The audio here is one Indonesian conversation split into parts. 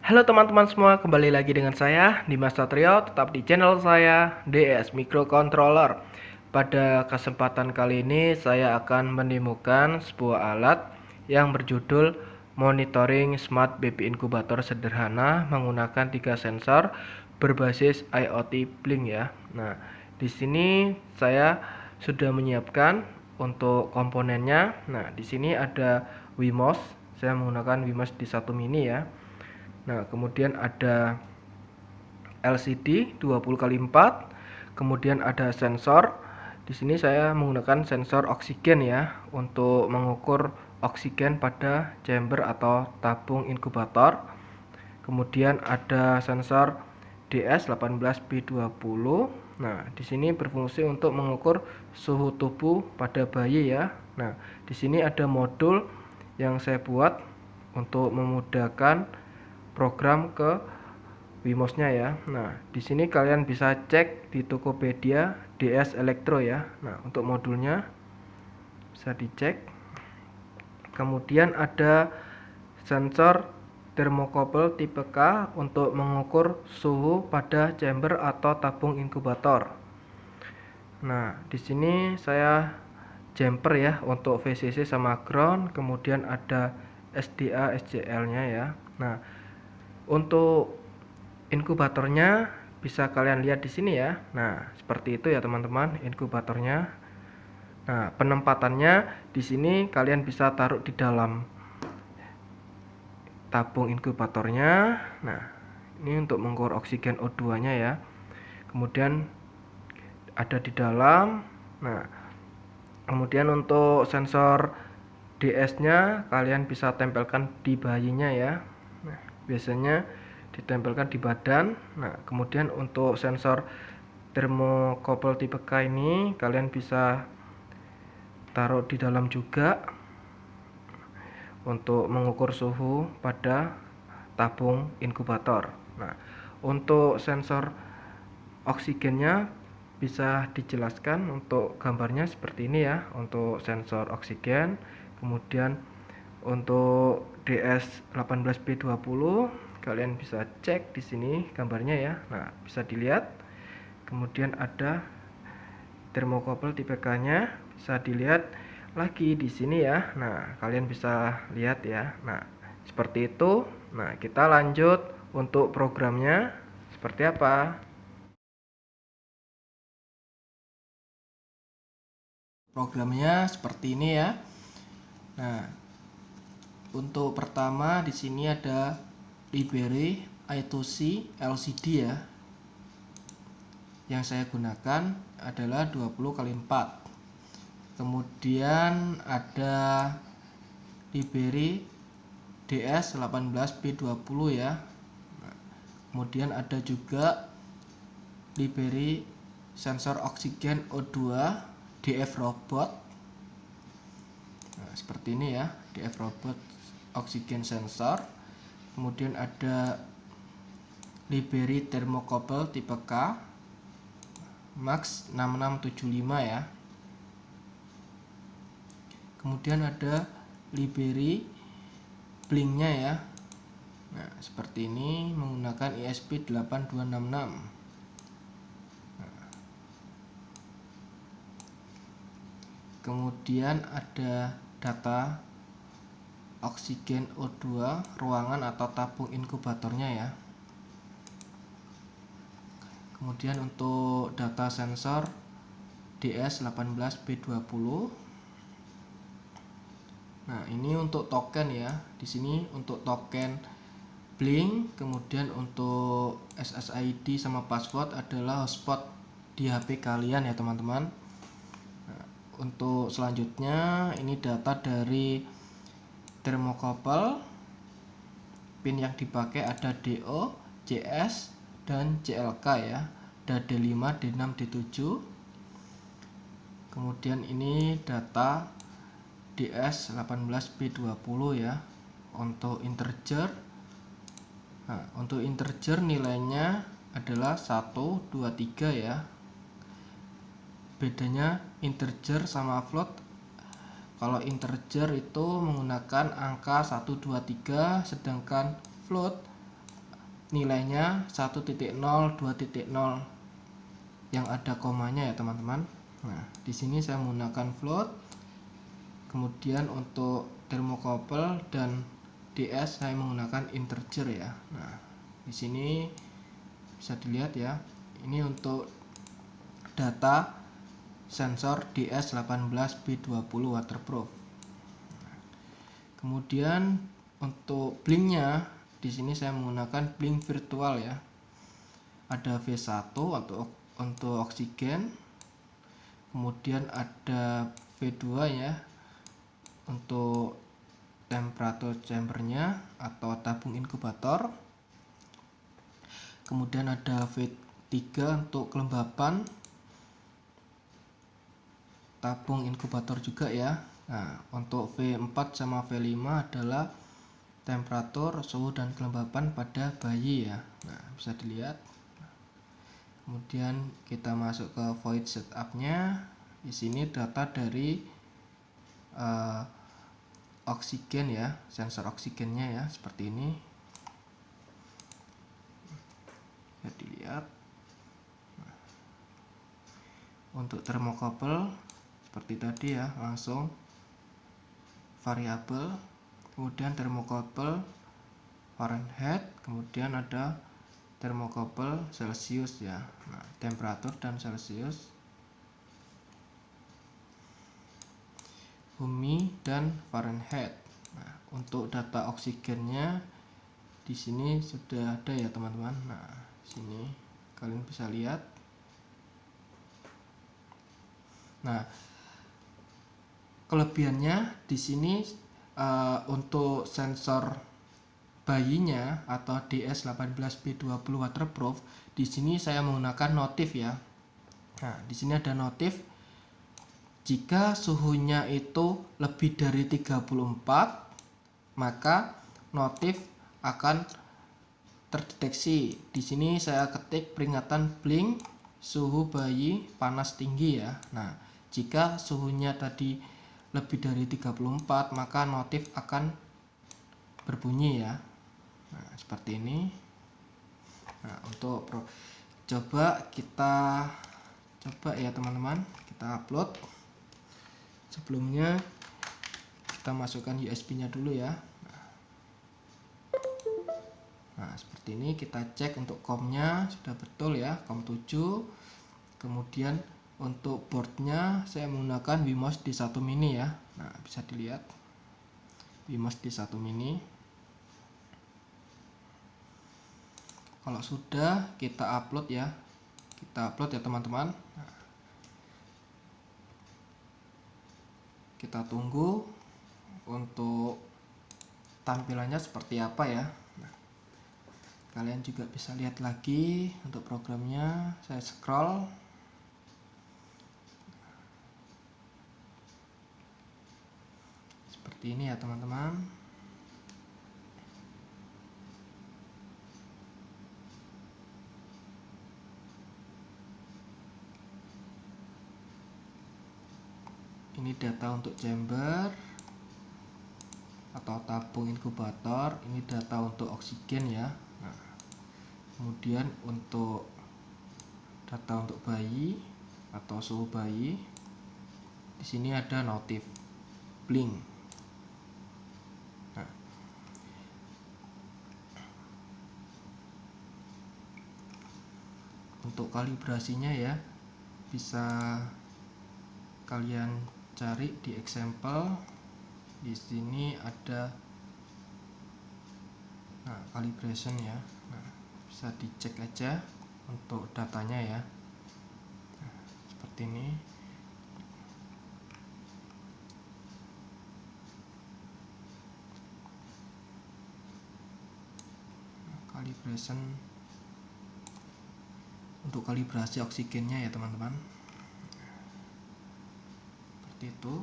Halo teman-teman semua, kembali lagi dengan saya Dimas Satrio, tetap di channel saya DS Microcontroller. Pada kesempatan kali ini saya akan menemukan sebuah alat yang berjudul Monitoring Smart Baby Incubator Sederhana menggunakan 3 sensor berbasis IoT Blink ya. Nah, di sini saya sudah menyiapkan untuk komponennya. Nah, di sini ada Wemos. Saya menggunakan Wemos D1 mini ya. Nah, kemudian ada LCD 20x4, kemudian ada sensor. Di sini saya menggunakan sensor oksigen ya untuk mengukur oksigen pada chamber atau tabung inkubator. Kemudian ada sensor DS18B20. Nah, di sini berfungsi untuk mengukur suhu tubuh pada bayi ya. Nah, di sini ada modul yang saya buat untuk memudahkan program ke Wemos-nya ya. Nah, di sini kalian bisa cek di Tokopedia DS Elektro ya. Nah, untuk modulnya bisa dicek. Kemudian ada sensor termokouple tipe K untuk mengukur suhu pada chamber atau tabung inkubator. Nah, di sini saya jumper ya untuk VCC sama ground, kemudian ada SDA SCL-nya ya. Nah, untuk inkubatornya bisa kalian lihat di sini ya. Nah, seperti itu ya teman-teman inkubatornya. Nah, penempatannya di sini kalian bisa taruh di dalam tabung inkubatornya. Nah, ini untuk mengukur oksigen O2-nya ya. Kemudian ada di dalam. Nah, kemudian untuk sensor DS-nya kalian bisa tempelkan di bayinya ya. Nah, biasanya ditempelkan di badan. Nah, kemudian untuk sensor termokouple tipe K ini kalian bisa taruh di dalam juga untuk mengukur suhu pada tabung inkubator. Nah, untuk sensor oksigennya bisa dijelaskan untuk gambarnya seperti ini ya, untuk sensor oksigen. Kemudian untuk DS18B20 kalian bisa cek di sini gambarnya ya. Nah, bisa dilihat. Kemudian ada termokouple tipe K-nya, bisa dilihat lagi di sini ya. Nah, kalian bisa lihat ya. Nah, seperti itu. Nah, kita lanjut untuk programnya seperti apa. Programnya seperti ini ya. Nah, untuk pertama di sini ada library I2C LCD ya. Yang saya gunakan adalah 20x4. Kemudian ada library DS18B20 ya. Kemudian ada juga library sensor oksigen O2 DF Robot. Nah, seperti ini ya, DF Robot oksigen sensor. Kemudian ada library thermocouple tipe K Max 6675 ya. Kemudian ada library blinknya ya. Nah, seperti ini menggunakan ESP8266. Kemudian ada data oksigen O2 ruangan atau tabung inkubatornya ya. Kemudian untuk data sensor DS18B20. Nah, ini untuk token ya. Di sini untuk token Blink, kemudian untuk SSID sama password adalah hotspot di HP kalian ya teman-teman. Untuk selanjutnya ini data dari thermocouple. Pin yang dipakai ada DO, CS, dan CLK ya. Ada D5, D6, D7. Kemudian ini data DS18B20 ya. Untuk integer. Nah, untuk integer nilainya adalah 1, 2, 3 ya. Bedanya integer sama float, kalau integer itu menggunakan angka 1, 2, 3, sedangkan float nilainya 1.0, 2.0 yang ada komanya ya teman-teman. Nah, di sini saya menggunakan float. Kemudian untuk thermocouple dan DS saya menggunakan integer ya. Nah, di sini bisa dilihat ya. Ini untuk data sensor DS18B20 waterproof. Kemudian untuk blinknya di sini saya menggunakan blink virtual ya. Ada V1 untuk oksigen. Kemudian ada V2 ya untuk temperatur chambernya atau tabung inkubator. Kemudian ada V3 untuk kelembapan tabung inkubator juga ya. Nah, untuk V4 sama V5 adalah temperatur, suhu dan kelembapan pada bayi ya. Nah, bisa dilihat. Kemudian kita masuk ke void setupnya. Di sini data dari oksigen ya, sensor oksigennya ya, seperti ini. Bisa dilihat. Untuk thermocouple seperti tadi ya, langsung variabel. Kemudian thermocouple Fahrenheit, kemudian ada thermocouple Celsius ya. Nah, temperatur dan Celsius, bumi dan Fahrenheit. Nah, untuk data oksigennya di sini sudah ada ya teman-teman. Nah, sini kalian bisa lihat. Nah, kelebihannya di sini untuk sensor bayinya atau DS18B20 waterproof, di sini saya menggunakan notif ya. Nah, di sini ada notif. Jika suhunya itu lebih dari 34, maka notif akan terdeteksi. Di sini saya ketik peringatan blink suhu bayi panas tinggi ya. Nah, jika suhunya tadi lebih dari 34, maka notif akan berbunyi ya. Nah, seperti ini. Nah, untuk kita coba ya teman-teman, kita upload. Sebelumnya kita masukkan USB-nya dulu ya. Nah, seperti ini kita cek untuk COM-nya sudah betul ya, COM 7. Kemudian untuk boardnya saya menggunakan Wemos D1 mini ya. Nah, bisa dilihat Wemos D1 mini. Kalau sudah, kita upload ya. Kita upload ya teman-teman. Nah, kita tunggu untuk tampilannya seperti apa ya. Nah, kalian juga bisa lihat lagi untuk programnya. Saya scroll. Seperti ini ya teman-teman. Ini data untuk chamber atau tabung inkubator. Ini data untuk oksigen ya. Nah, kemudian untuk data untuk bayi atau suhu bayi, di sini ada notif blink. Nah, untuk kalibrasinya ya, bisa kalian cari di example. Di sini ada calibration ya. Nah, bisa dicek aja untuk datanya ya. Nah, seperti ini. Calibration untuk kalibrasi oksigennya ya teman-teman. Seperti itu.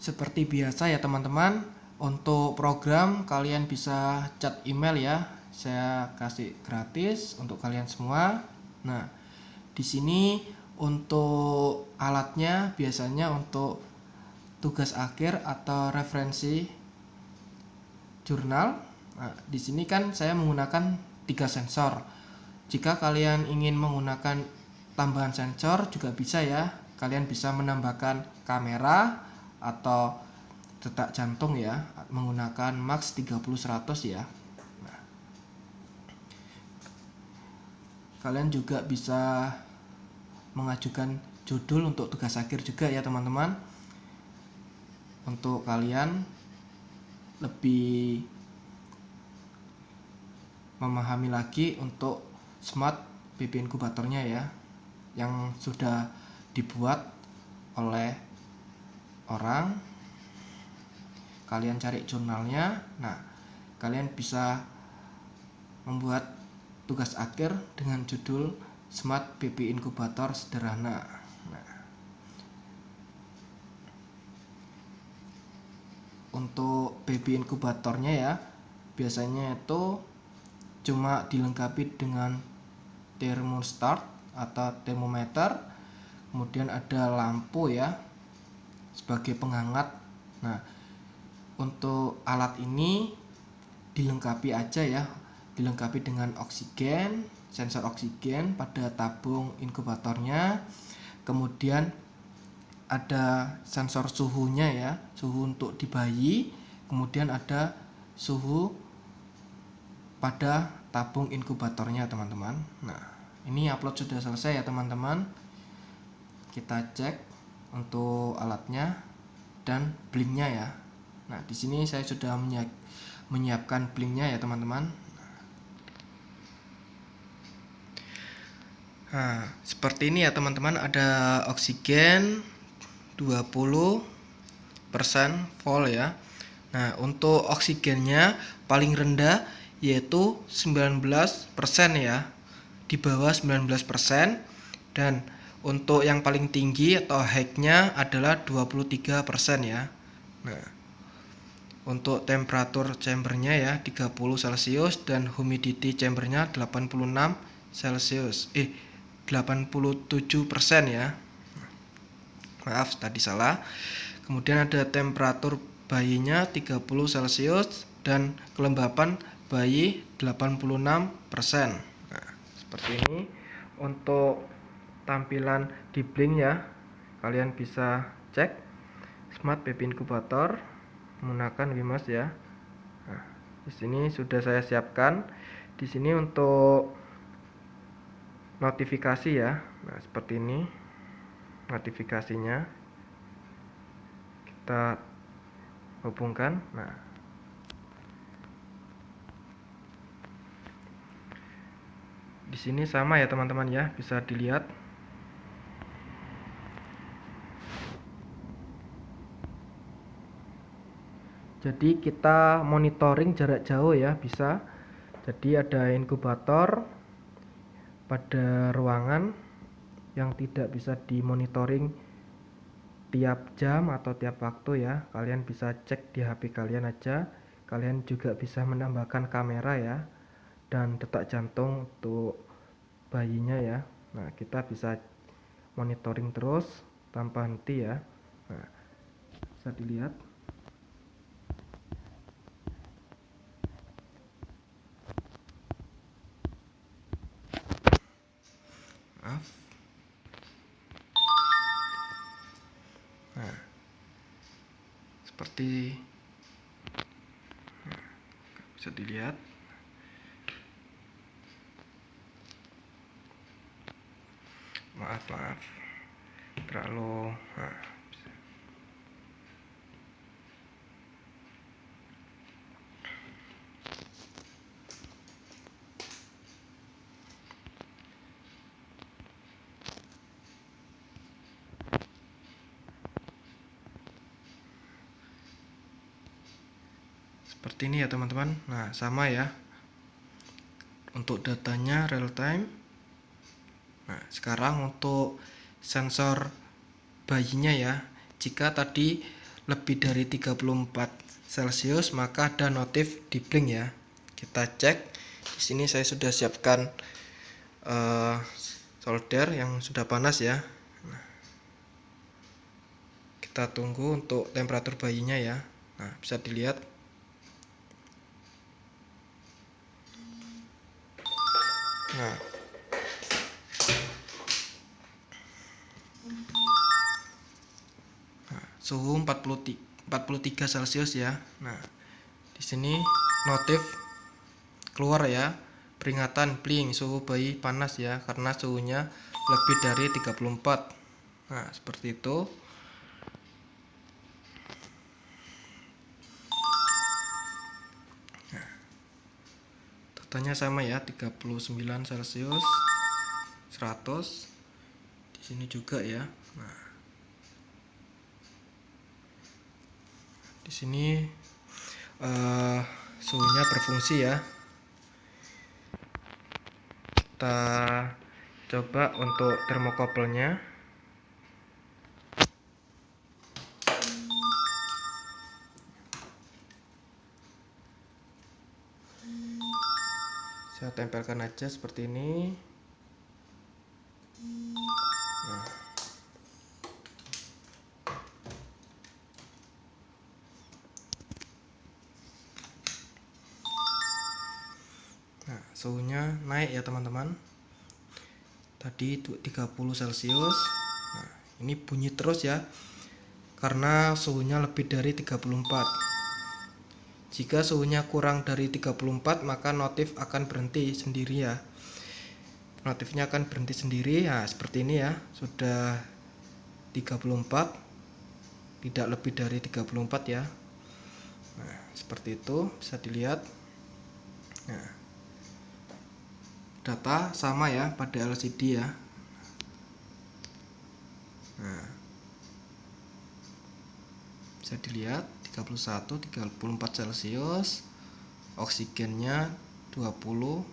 Seperti biasa ya teman-teman, untuk program kalian bisa chat email ya. Saya kasih gratis untuk kalian semua. Nah, di sini untuk alatnya biasanya untuk tugas akhir atau referensi jurnal. Nah, di sini kan saya menggunakan 3 sensor. Jika kalian ingin menggunakan tambahan sensor juga bisa ya. Kalian bisa menambahkan kamera atau detak jantung ya, menggunakan max 30-100 ya. Nah, kalian juga bisa mengajukan judul untuk tugas akhir juga ya teman-teman, untuk kalian lebih memahami lagi untuk smart BP inkubatornya ya, yang sudah dibuat oleh orang. Kalian cari jurnalnya. Nah, kalian bisa membuat tugas akhir dengan judul Smart BP Inkubator Sederhana. Nah, untuk BP inkubatornya ya, biasanya itu cuma dilengkapi dengan thermostat atau termometer, kemudian ada lampu ya sebagai penghangat. Nah, untuk alat ini dilengkapi aja ya, dilengkapi dengan oksigen, sensor oksigen pada tabung inkubatornya, kemudian ada sensor suhunya ya, suhu untuk di bayi, kemudian ada suhu pada tabung inkubatornya teman-teman. Nah, ini upload sudah selesai ya teman-teman. Kita cek untuk alatnya dan blinknya ya. Nah, di sini saya sudah menyiapkan blinknya ya teman-teman. Nah, seperti ini ya teman-teman, ada oksigen 20% vol ya. Nah, untuk oksigennya paling rendah yaitu 19% ya, di bawah 19%, dan untuk yang paling tinggi atau high-nya adalah 23% ya. Nah, untuk temperatur chambernya ya 30 Celcius dan humidity chambernya 86 Celcius 87% ya. Maaf tadi salah. Kemudian ada temperatur bayinya 30 Celcius dan kelembapan bayi 86%. Nah, seperti ini untuk tampilan di blink ya. Kalian bisa cek Smart BP Inkubator menggunakan WIMAS ya. Nah, di sini sudah saya siapkan. Di sini untuk notifikasi ya. Nah, seperti ini notifikasinya. Kita hubungkan. Nah, di sini sama ya teman-teman ya, bisa dilihat. Jadi kita monitoring jarak jauh ya, bisa. Jadi ada inkubator pada ruangan yang tidak bisa dimonitoring tiap jam atau tiap waktu ya. Kalian bisa cek di HP kalian aja. Kalian juga bisa menambahkan kamera ya, dan detak jantung untuk bayinya ya. Nah, kita bisa monitoring terus tanpa henti ya. Nah, bisa dilihat. Maaf. Nah, seperti bisa dilihat. Maaf terlalu seperti ini ya teman-teman. Nah, sama ya untuk datanya real time. Nah, sekarang untuk sensor bayinya ya, jika tadi lebih dari 34 Celcius maka ada notif di blink ya. Kita cek. Di sini saya sudah siapkan solder yang sudah panas ya. Nah, kita tunggu untuk temperatur bayinya ya. Nah, bisa dilihat Nah, suhu 43 Celcius ya. Nah, di sini notif keluar ya, peringatan bling suhu bayi panas ya, karena suhunya lebih dari 34. Nah, seperti itu. Nah, datanya sama ya, 39 Celcius, 100. Di sini juga ya. Nah, di sini suhunya berfungsi ya. Kita coba untuk termokouple-nya. Saya tempelkan aja seperti ini. Nah, suhunya naik ya teman-teman. Tadi 30 Celcius. Nah, ini bunyi terus ya, karena suhunya lebih dari 34. Jika suhunya kurang dari 34, maka notif akan berhenti sendiri ya. Notifnya akan berhenti sendiri. Nah, seperti ini ya. Sudah 34, tidak lebih dari 34 ya. Nah, seperti itu bisa dilihat. Nah, data sama ya pada LCD ya. Nah, bisa dilihat 31, 34 Celcius, oksigennya 20,89%.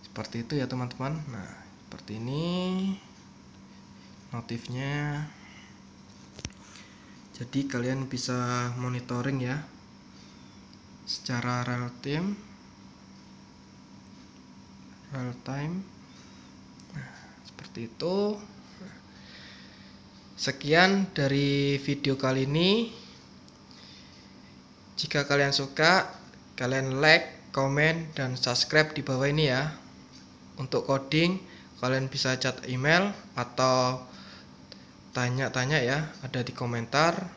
Seperti itu ya teman-teman. Nah, seperti ini notifnya. Jadi kalian bisa monitoring ya secara real time. Nah, seperti itu. Sekian dari video kali ini. Jika kalian suka, kalian like, komen, dan subscribe di bawah ini ya. Untuk coding, kalian bisa chat email atau tanya-tanya ya, ada di komentar.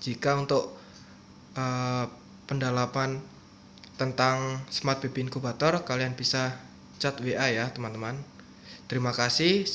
Jika untuk pendalaman tentang Smart Baby Incubator, kalian bisa chat WA ya teman-teman. Terima kasih.